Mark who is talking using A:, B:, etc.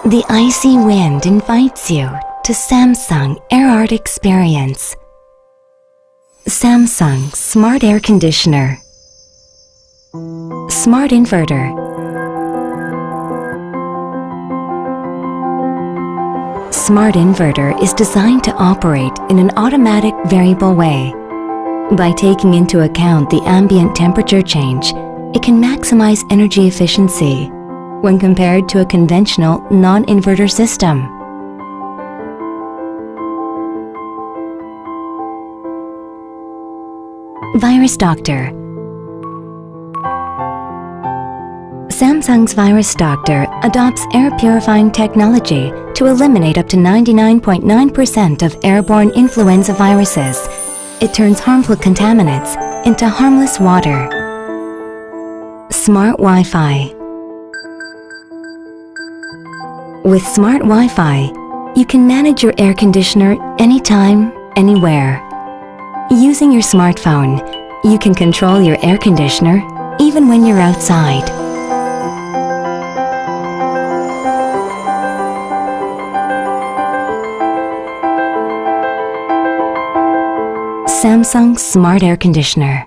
A: The icy wind invites you to Sanmsung Air experience. Sanmsung Smart Air Conditioner. Smart Inverter. Smart Inverter is designed to operate in an automatic variable way. By taking into account the ambient temperature change, it can maximize energy efficiency when compared to a conventional non-inverter system. Virus Doctor. Samsung's Virus Doctor adopts air purifying technology to eliminate up to 99.9% of airborne influenza viruses. It turns harmful contaminants into harmless water. Smart Wi-Fi. With Smart Wi-Fi, you can manage your air conditioner anytime, anywhere. Using your smartphone, you can control your air conditioner even when you're outside. Samsung Smart Air Conditioner.